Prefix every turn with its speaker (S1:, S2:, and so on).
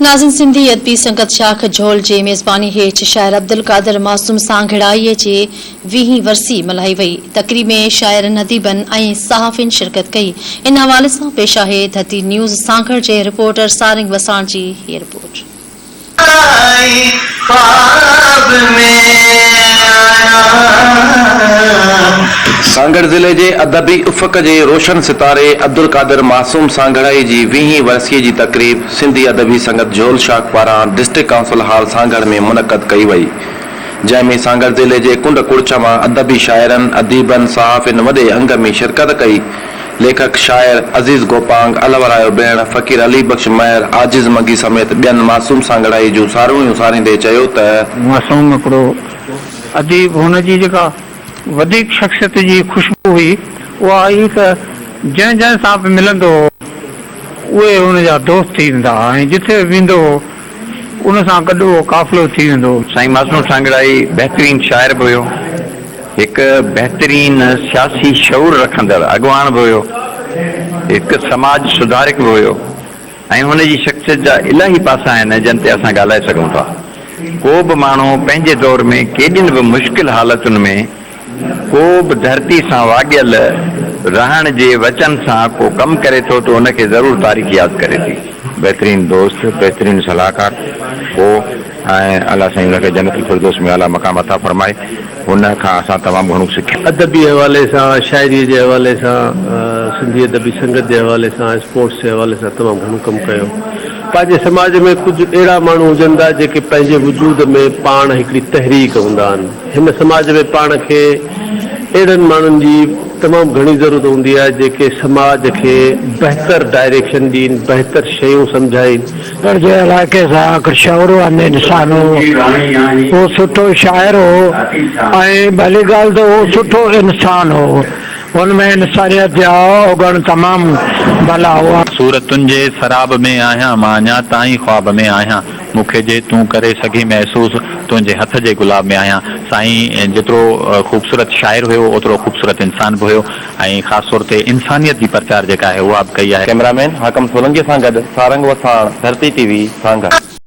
S1: नाज़िन सिंधी अदबी संगत शाख झोल जे मेज़बानी हेठ शायर अब्दुल कादिर मासूम सांघड़ाई जे 20वीं वरसी मल्हाई वई। तकरीब में शायरनि अदीबन ऐं सहाफ़िन शिरकत कई। इन हवाले सां पेश आहे धरती न्यूज़ सांघड़ जे रिपोर्टर सारंग वसाण जी हीअ रिपोर्ट।
S2: सांगड़ जिले के अदबी उफ़क़ के रोशन सितारे अब्दुल कादिर मासूम सांघड़ाई की 20वीं वरसीअ की तकरीब सिंधी अदबी संगत झोल शाख पारां डिस्ट्रिक्ट काउंसिल हॉल सांगड़ में मुनक़द कई वई, जैमें सांगड़ जिले के कुंड कुड़च मां अदबी शायरन अदीबन सहाफ़िन वडे अंग में शिरकत कई। लेखक शायर अजीज गोपांग, अलवरायो भेण फ़कीर अली बख्श महर, आजिज मगी समेत बेन मासूम सांघड़ाई जो सारूं सारींदे चयो त
S3: मासूम हिकिड़ो अदीब हुन जी जेका वधीक शख्सियत जी खुशबू हुई उहा आई त जंहिं जंहिं सां बि मिलंदो उहे हुनजा दोस्त थी वेंदा ऐं जिथे वेंदो उन सां गॾु उहो काफ़िलो थी वेंदो।
S4: साईं मासूम सांघड़ाई बहितरीन शाइर बि हुयो, हिकु बहितरीन सियासी शऊर रखंदड़ अॻवान बि हुयो, हिकु समाज सुधारक बि हुयो ऐं हुनजी शख्सियत जा इलाही पासा आहिनि जिन ते असां ॻाल्हाए सघूं था। को बि माण्हू पंहिंजे दौर में केॾियुनि बि मुश्किल हालतुनि में को बि धरती सां वाॻियल रहण जे वचन सां को कमु करे थो त हुनखे ज़रूरु तारीख़ यादि करे थी। बहितरीन दोस्त, बहितरीन सलाहकार हो ऐं अल्लाह साईं हुनखे जन्नतुल फिरदौस में आला मक़ाम अता फरमाए। हुन खां असां तमामु घणो सिखियो।
S5: अदबी हवाले सां, शाइरी जे हवाले सां, सिंधी अदबी संगत जे हवाले सां, स्पोर्ट्स जे हवाले सां तमामु घणो कमु कयो। पंहिंजे समाज में कुझु अहिड़ा माण्हू हुजनि था जेके पंहिंजे वजूद में पाण हिकिड़ी तहरीक हूंदा आहिनि। हिन समाज में पाण खे अहिड़नि माण्हुनि जी तमामु घणी ज़रूरत हूंदी आहे जेके समाज खे बहितर डायरेक्शन ॾियनि, बहितर शयूं सम्झाइनि।
S3: जे इलाइक़े सां हिकु शौर वारे इंसान हो, उहो सुठो शाइर हो ऐं भली ॻाल्हि त उहो सुठो इंसान हो। हुनमें इंसानियत जा उगण तमामु भला हुआ।
S6: सूरतुनि जे सराब में आहियां मां, अञा ताईं ख्वाब में आहियां, मूंखे जे तूं करे सघी महसूस तुंहिंजे हथ जे गुलाब में आहियां। साईं जेतिरो ख़ूबसूरत शाइर हुयो ओतिरो ख़ूबसूरत इंसान बि हुयो ऐं ख़ासि तौर ते इंसानियत जी प्रचार जेका आहे उहा बि कई आहे।
S2: कैमरामैन हाकम सोलंकी सां गॾु सारंग वसाण, धरती टीवी सांगड़।